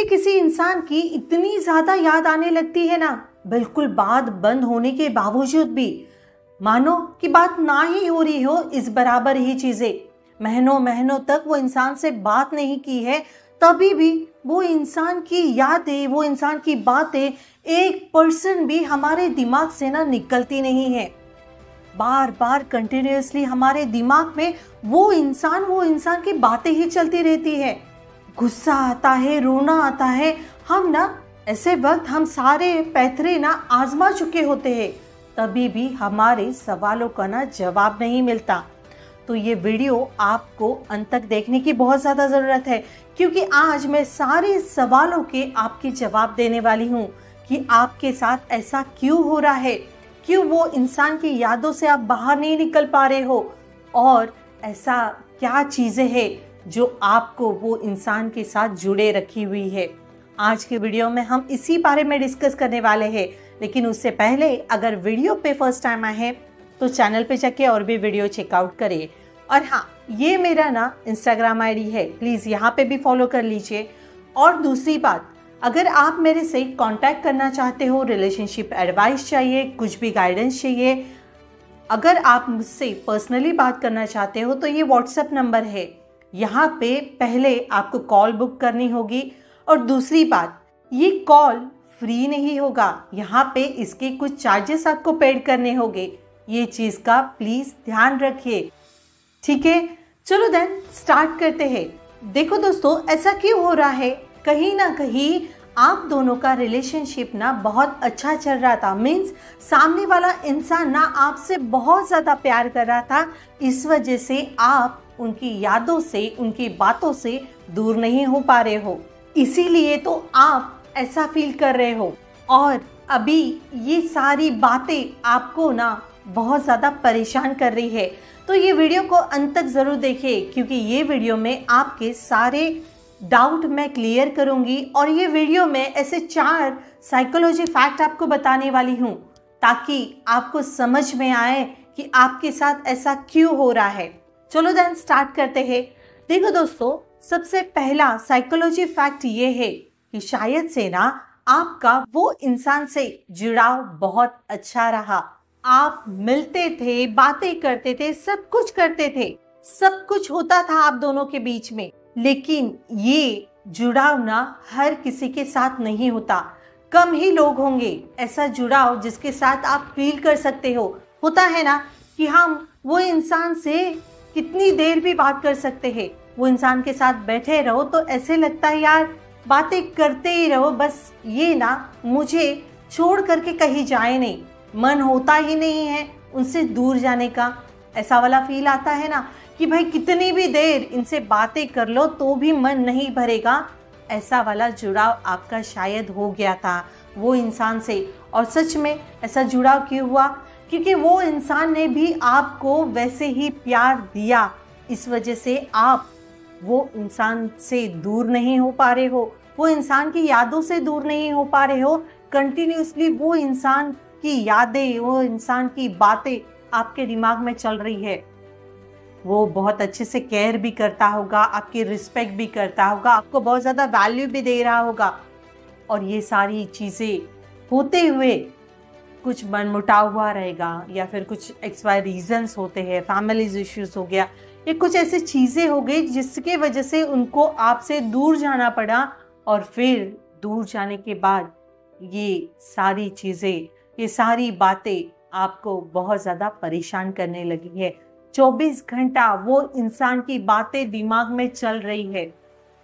किसी इंसान की इतनी ज्यादा याद आने लगती है ना, बिल्कुल बात बंद होने के बावजूद भी, मानो कि बात ना ही हो रही हो इस बराबर ही चीजें। महीनों महीनों तक वो इंसान से बात नहीं की है, तभी भी वो इंसान की यादें, वो इंसान की बातें 1% भी हमारे दिमाग से ना निकलती नहीं है। बार बार कंटिन्यूअसली हमारे दिमाग में वो इंसान की बातें ही चलती रहती है। गुस्सा आता है, रोना आता है। हम ना ऐसे वक्त हम सारे पैतरे ना आजमा चुके होते हैं, तभी भी हमारे सवालों का ना जवाब नहीं मिलता। तो ये वीडियो आपको अंत तक देखने की बहुत ज़्यादा ज़रूरत है, क्योंकि आज मैं सारे सवालों के आपके जवाब देने वाली हूँ कि आपके साथ ऐसा क्यों हो रहा है, क्यों वो इंसान की यादों से आप बाहर नहीं निकल पा रहे हो, और ऐसा क्या चीज़ें हैं जो आपको वो इंसान के साथ जुड़े रखी हुई है। आज के वीडियो में हम इसी बारे में डिस्कस करने वाले हैं। लेकिन उससे पहले अगर वीडियो पे फर्स्ट टाइम आए हैं तो चैनल पे जाके और भी वीडियो चेकआउट करिए। और हाँ, ये मेरा ना इंस्टाग्राम आईडी है, प्लीज़ यहाँ पे भी फॉलो कर लीजिए। और दूसरी बात, अगर आप मेरे से कांटेक्ट करना चाहते हो, रिलेशनशिप एडवाइस चाहिए, कुछ भी गाइडेंस चाहिए, अगर आप मुझसे पर्सनली बात करना चाहते हो तो ये व्हाट्सएप नंबर है। यहाँ पे पहले आपको कॉल बुक करनी होगी, और दूसरी बात, ये कॉल फ्री नहीं होगा, यहाँ पे इसके कुछ चार्जेस आपको पेड करने होंगे। ये चीज़ का प्लीज़ ध्यान रखिए, ठीक है। चलो देन स्टार्ट करते हैं। देखो दोस्तों, ऐसा क्यों हो रहा है, कहीं ना कहीं आप दोनों का रिलेशनशिप ना बहुत अच्छा चल रहा था। मीन्स सामने वाला इंसान ना आपसे बहुत ज़्यादा प्यार कर रहा था, इस वजह से आप उनकी यादों से, उनकी बातों से दूर नहीं हो पा रहे हो, इसीलिए तो आप ऐसा फील कर रहे हो। और अभी ये सारी बातें आपको ना बहुत ज़्यादा परेशान कर रही है। तो ये वीडियो को अंत तक ज़रूर देखिए, क्योंकि ये वीडियो में आपके सारे डाउट मैं क्लियर करूंगी, और ये वीडियो में ऐसे 4 साइकोलॉजी फैक्ट आपको बताने वाली हूँ, ताकि आपको समझ में आए कि आपके साथ ऐसा क्यों हो रहा है। चलो देन स्टार्ट करते हैं। देखो दोस्तों, सबसे पहला साइकोलॉजी फैक्ट ये है कि शायद से ना आपका वो इंसान से जुड़ाव बहुत अच्छा रहा। आप मिलते थे, बातें करते थे, सब कुछ करते थे, सब कुछ होता था आप दोनों के बीच में। लेकिन ये जुड़ाव ना हर किसी के साथ नहीं होता। कम ही लोग होंगे ऐसा जुड़ाव जिसके साथ आप फील कर सकते हो। होता है ना कि हम वो इंसान से कितनी देर भी बात कर सकते हैं, वो इंसान के साथ बैठे रहो तो ऐसे लगता है यार बातें करते ही रहो, बस ये ना मुझे छोड़ करके कहीं जाए नहीं, मन होता ही नहीं है उनसे दूर जाने का। ऐसा वाला फील आता है ना कि भाई कितनी भी देर इनसे बातें कर लो तो भी मन नहीं भरेगा। ऐसा वाला जुड़ाव आपका शायद हो गया था वो इंसान से। और सच में ऐसा जुड़ाव क्यों हुआ, क्योंकि वो इंसान ने भी आपको वैसे ही प्यार दिया, इस वजह से आप वो इंसान से दूर नहीं हो पा रहे हो, वो इंसान की यादों से दूर नहीं हो पा रहे हो। कंटिन्यूसली वो इंसान की यादें, वो इंसान की बातें आपके दिमाग में चल रही है। वो बहुत अच्छे से केयर भी करता होगा, आपकी रिस्पेक्ट भी करता होगा, आपको बहुत ज़्यादा वैल्यू भी दे रहा होगा। और ये सारी चीज़ें होते हुए कुछ मनमुटाव हुआ रहेगा, या फिर कुछ XY रीजंस होते हैं, फैमिलीज इश्यूज हो गया, या कुछ ऐसी चीज़ें हो गई जिसके वजह से उनको आपसे दूर जाना पड़ा। और फिर दूर जाने के बाद ये सारी चीज़ें, ये सारी बातें आपको बहुत ज़्यादा परेशान करने लगी है। 24 घंटा वो इंसान की बातें दिमाग में चल रही है।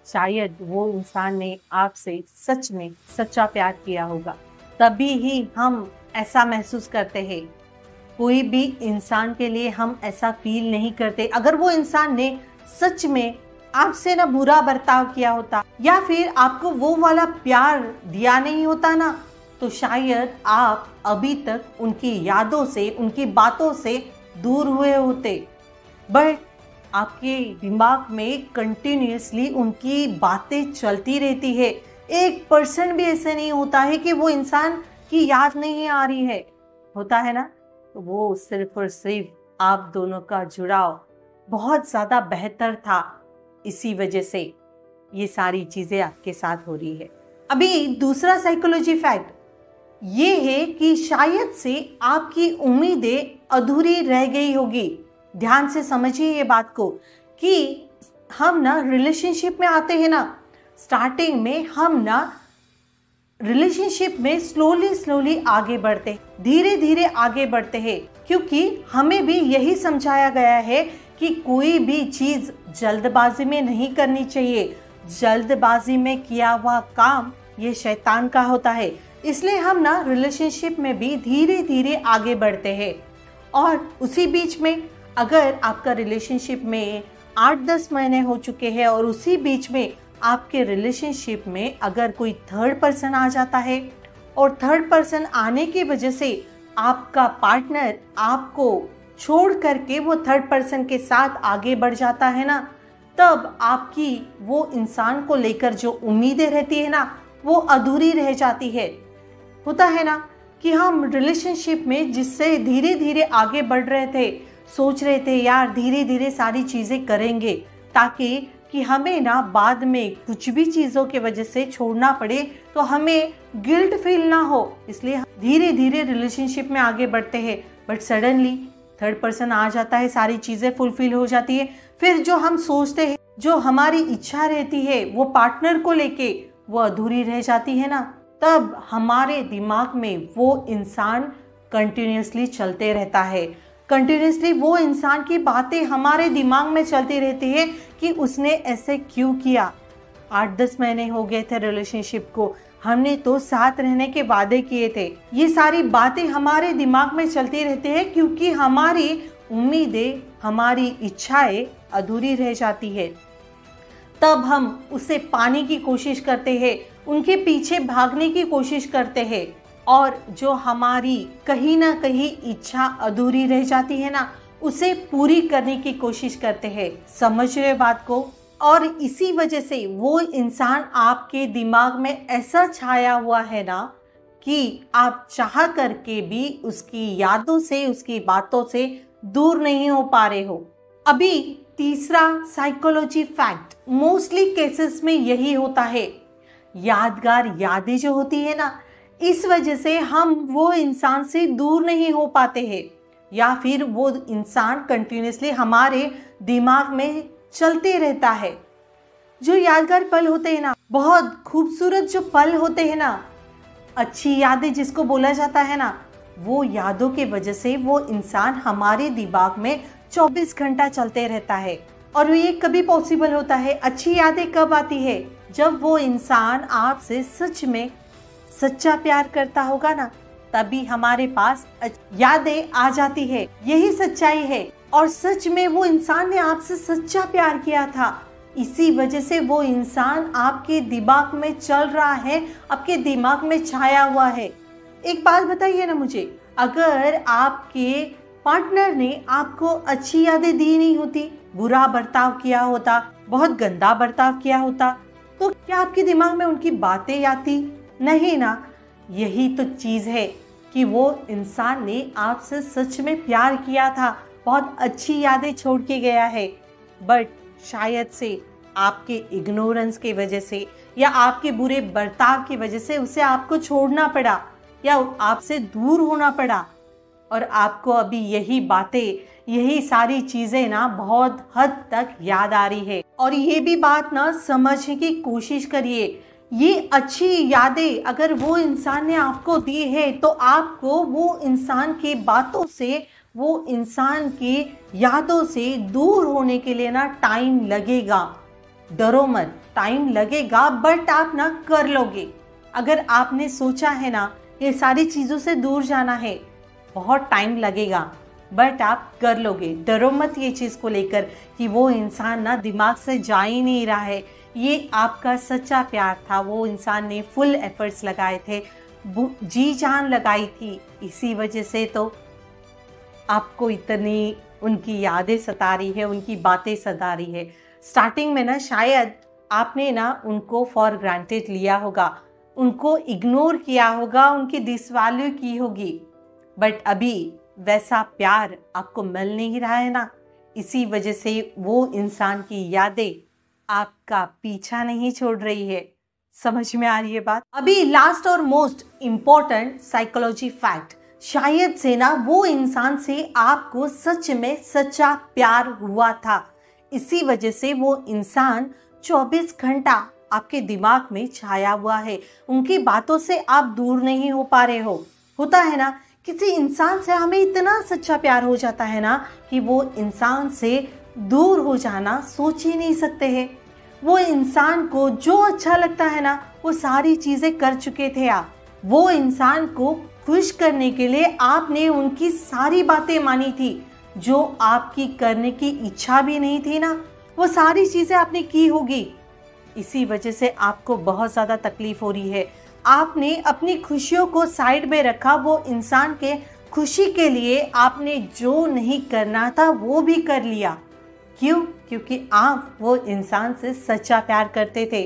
शायद वो इंसान ने आपसे सच में सच्चा प्यार किया होगा, तभी ही हम ऐसा महसूस करते हैं। कोई भी इंसान के लिए हम ऐसा फील नहीं करते। अगर वो इंसान ने सच में आपसे ना बुरा बर्ताव किया होता, या फिर आपको वो वाला प्यार दिया नहीं होता ना, तो शायद आप अभी तक उनकी यादों से, उनकी बातों से दूर हुए होते। बट आपके दिमाग में कंटिन्यूसली उनकी बातें चलती रहती है। 1% भी ऐसे नहीं होता है कि वो इंसान की याद नहीं आ रही है, होता है ना। तो वो सिर्फ और सिर्फ आप दोनों का जुड़ाव बहुत ज़्यादा बेहतर था, इसी वजह से ये सारी चीज़ें आपके साथ हो रही है। अभी दूसरा साइकोलॉजी फैक्ट ये है कि शायद से आपकी उम्मीदें अधूरी रह गई होगी। ध्यान से समझिए ये बात को कि हम ना रिलेशनशिप में आते हैं ना, स्टार्टिंग में हम ना रिलेशनशिप में स्लोली आगे बढ़ते हैं, धीरे धीरे आगे बढ़ते हैं, क्योंकि हमें भी यही समझाया गया है कि कोई भी चीज़ जल्दबाजी में नहीं करनी चाहिए। जल्दबाजी में किया हुआ काम ये शैतान का होता है। इसलिए हम ना रिलेशनशिप में भी धीरे धीरे आगे बढ़ते हैं। और उसी बीच में अगर आपका रिलेशनशिप में 8-10 महीने हो चुके हैं और उसी बीच में आपके रिलेशनशिप में अगर कोई थर्ड पर्सन आ जाता है और थर्ड पर्सन आने की वजह से आपका पार्टनर आपको छोड़ करके वो थर्ड पर्सन के साथ आगे बढ़ जाता है ना, तब आपकी वो इंसान को लेकर जो उम्मीदें रहती है ना, वो अधूरी रह जाती है। होता है ना कि हम रिलेशनशिप में जिससे धीरे धीरे आगे बढ़ रहे थे, सोच रहे थे यार धीरे धीरे सारी चीज़ें करेंगे ताकि कि हमें ना बाद में कुछ भी चीज़ों की वजह से छोड़ना पड़े तो हमें गिल्ट फील ना हो, इसलिए धीरे धीरे रिलेशनशिप में आगे बढ़ते हैं। बट सडनली थर्ड पर्सन आ जाता है, सारी चीज़ें फुलफिल हो जाती है। फिर जो हम सोचते हैं, जो हमारी इच्छा रहती है वो पार्टनर को लेके, वो अधूरी रह जाती है ना, तब हमारे दिमाग में वो इंसान कंटिन्यूसली चलते रहता है। कंटिन्यूसली वो इंसान की बातें हमारे दिमाग में चलती रहती है कि उसने ऐसे क्यों किया। 8-10 महीने हो गए थे रिलेशनशिप को, हमने तो साथ रहने के वादे किए थे। ये सारी बातें हमारे दिमाग में चलती रहती है क्योंकि हमारी उम्मीदें, हमारी इच्छाएं अधूरी रह जाती है। तब हम उसे पाने की कोशिश करते हैं, उनके पीछे भागने की कोशिश करते हैं और जो हमारी कहीं ना कहीं इच्छा अधूरी रह जाती है ना, उसे पूरी करने की कोशिश करते हैं। समझ रहे बात को? और इसी वजह से वो इंसान आपके दिमाग में ऐसा छाया हुआ है ना कि आप चाह करके भी उसकी यादों से, उसकी बातों से दूर नहीं हो पा रहे हो। अभी तीसरा साइकोलॉजी फैक्ट, मोस्टली केसेस में यही होता है। यादगार यादें जो होती है ना, इस वजह से हम वो इंसान से दूर नहीं हो पाते हैं, या फिर वो इंसान कंटिन्यूसली हमारे दिमाग में चलते रहता है। जो यादगार पल होते हैं ना, बहुत खूबसूरत जो पल होते हैं ना, अच्छी यादें जिसको बोला जाता है ना, वो यादों के वजह से वो इंसान हमारे दिमाग में 24 घंटा चलते रहता है। और ये कभी पॉसिबल होता है, अच्छी यादें कब आती है? जब वो इंसान आपसे सच में सच्चा प्यार करता होगा ना, तभी हमारे पास यादें आ जाती है। यही सच्चाई है। और सच में वो इंसान ने आपसे सच्चा प्यार किया था, इसी वजह से वो इंसान आपके दिमाग में चल रहा है, आपके दिमाग में छाया हुआ है। एक बात बताइए ना मुझे, अगर आपके पार्टनर ने आपको अच्छी यादें दी नहीं होती, बुरा बर्ताव किया होता, बहुत गंदा बर्ताव किया होता, तो क्या आपके दिमाग में उनकी बातें आती? नहीं ना। यही तो चीज़ है कि वो इंसान ने आपसे सच में प्यार किया था, बहुत अच्छी यादें छोड़ के गया है, बट शायद से आपके इग्नोरेंस की वजह से या आपके बुरे बर्ताव की वजह से उसे आपको छोड़ना पड़ा या आपसे दूर होना पड़ा। और आपको अभी यही बातें, यही सारी चीज़ें ना बहुत हद तक याद आ रही है। और ये भी बात ना समझने की कोशिश करिए, ये अच्छी यादें अगर वो इंसान ने आपको दी है तो आपको वो इंसान की बातों से, वो इंसान की यादों से दूर होने के लिए ना टाइम लगेगा। डरो मत, टाइम लगेगा, बट आप ना कर लोगे। अगर आपने सोचा है ना ये सारी चीज़ों से दूर जाना है, बहुत टाइम लगेगा, बट आप कर लोगे। डरो मत ये चीज़ को लेकर कि वो इंसान ना दिमाग से जा ही नहीं रहा है। ये आपका सच्चा प्यार था, वो इंसान ने फुल एफर्ट्स लगाए थे, जी जान लगाई थी, इसी वजह से तो आपको इतनी उनकी यादें सता रही है, उनकी बातें सता रही है। स्टार्टिंग में ना शायद आपने ना उनको फॉर ग्रांटेड लिया होगा, उनको इग्नोर किया होगा, उनकी डिसवैल्यू की होगी, बट अभी वैसा प्यार आपको मिल नहीं रहा है ना, इसी वजह से वो इंसान की यादें आपका पीछा नहीं छोड़ रही है। समझ में आ रही है बात? अभी लास्ट और मोस्ट इम्पोर्टेंट साइकोलॉजी फैक्ट, शायद से ना वो इंसान से आपको सच में सच्चा प्यार हुआ था, इसी वजह से वो इंसान 24 घंटा आपके दिमाग में छाया हुआ है, उनकी बातों से आप दूर नहीं हो पा रहे हो। होता है ना, किसी इंसान से हमें इतना सच्चा प्यार हो जाता है ना कि वो इंसान से दूर हो जाना सोच ही नहीं सकते हैं। वो इंसान को जो अच्छा लगता है ना, वो सारी चीजें कर चुके थे आप। वो इंसान को खुश करने के लिए आपने उनकी सारी बातें मानी थी, जो आपकी करने की इच्छा भी नहीं थी ना, वो सारी चीजें आपने की होगी। इसी वजह से आपको बहुत ज़्यादा तकलीफ हो रही है। आपने अपनी खुशियों को साइड में रखा, वो इंसान के खुशी के लिए आपने जो नहीं करना था वो भी कर लिया। क्यों? क्योंकि आप वो इंसान से सच्चा प्यार करते थे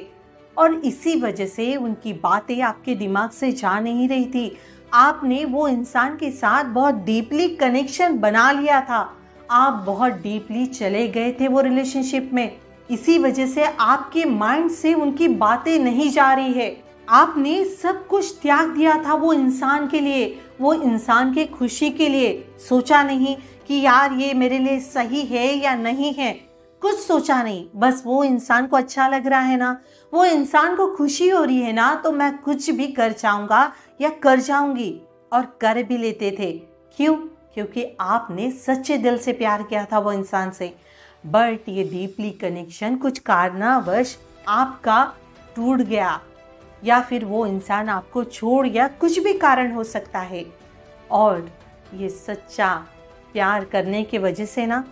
और इसी वजह से उनकी बातें आपके दिमाग से जा नहीं रही थी। आपने वो इंसान के साथ बहुत डीपली कनेक्शन बना लिया था, आप बहुत डीपली चले गए थे वो रिलेशनशिप में। इसी वजह से आपके माइंड से उनकी बातें नहीं जा रही है। आपने सब कुछ त्याग दिया था वो इंसान के लिए, वो इंसान के खुशी के लिए। सोचा नहीं कि यार ये मेरे लिए सही है या नहीं है, कुछ सोचा नहीं। बस वो इंसान को अच्छा लग रहा है ना, वो इंसान को खुशी हो रही है ना, तो मैं कुछ भी कर जाऊंगा या कर जाऊंगी, और कर भी लेते थे। क्यों? क्योंकि आपने सच्चे दिल से प्यार किया था वो इंसान से। बट ये डीपली कनेक्शन कुछ कारणवश आपका टूट गया, या फिर वो इंसान आपको छोड़ गया, कुछ भी कारण हो सकता है। और ये सच्चा प्यार करने की वजह से ना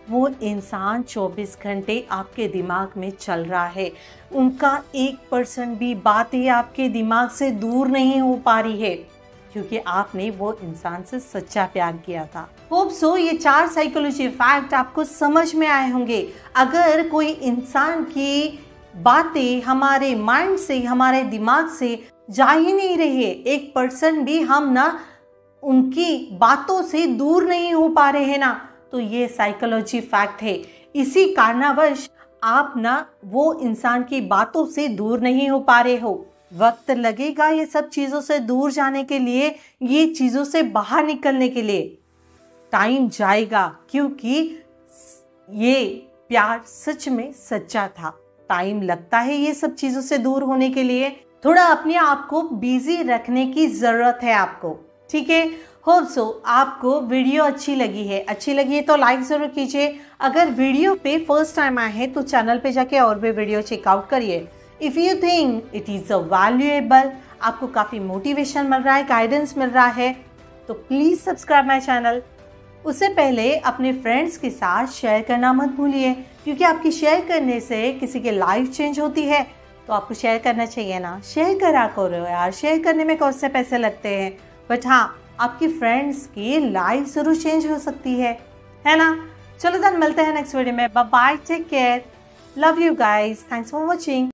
वो इंसान 24 घंटे आपके दिमाग में चल रहा है, उनका 1% भी बातें आपके दिमाग से दूर नहीं हो पा रही है, क्योंकि आपने वो इंसान से सच्चा प्यार किया था। होप सो ये 4 साइकोलॉजी फैक्ट आपको समझ में आए होंगे। अगर कोई इंसान की बातें हमारे माइंड से, हमारे दिमाग से जा ही नहीं रही है, 1% भी हम ना उनकी बातों से दूर नहीं हो पा रहे हैं ना, तो ये साइकोलॉजी फैक्ट है। इसी कारणवश आप ना वो इंसान की बातों से दूर नहीं हो पा रहे हो। वक्त लगेगा ये सब चीज़ों से दूर जाने के लिए, ये चीज़ों से बाहर निकलने के लिए टाइम जाएगा, क्योंकि ये प्यार सच में सच्चा था। टाइम लगता है ये सब चीज़ों से दूर होने के लिए। थोड़ा अपने आप को बिजी रखने की ज़रूरत है आपको, ठीक है। होप सो आपको वीडियो अच्छी लगी है तो लाइक ज़रूर कीजिए। अगर वीडियो पे फर्स्ट टाइम आए हैं तो चैनल पे जाके और भी वीडियो चेकआउट करिए। If you think it is a valuable, आपको काफ़ी मोटिवेशन मिल रहा है, गाइडेंस मिल रहा है, तो प्लीज़ सब्सक्राइब माई चैनल। उससे पहले अपने फ्रेंड्स के साथ शेयर करना मत भूलिए, क्योंकि आपकी शेयर करने से किसी की लाइफ चेंज होती है, तो आपको शेयर करना चाहिए ना। शेयर करा करो यार, शेयर करने में कौन से पैसे लगते हैं, बट हाँ आपकी फ्रेंड्स की लाइफ ज़रूर चेंज हो सकती है ना। चलो देन मिलते हैं नेक्स्ट वीडियो में। Bye bye, take care, love you guys, thanks for watching.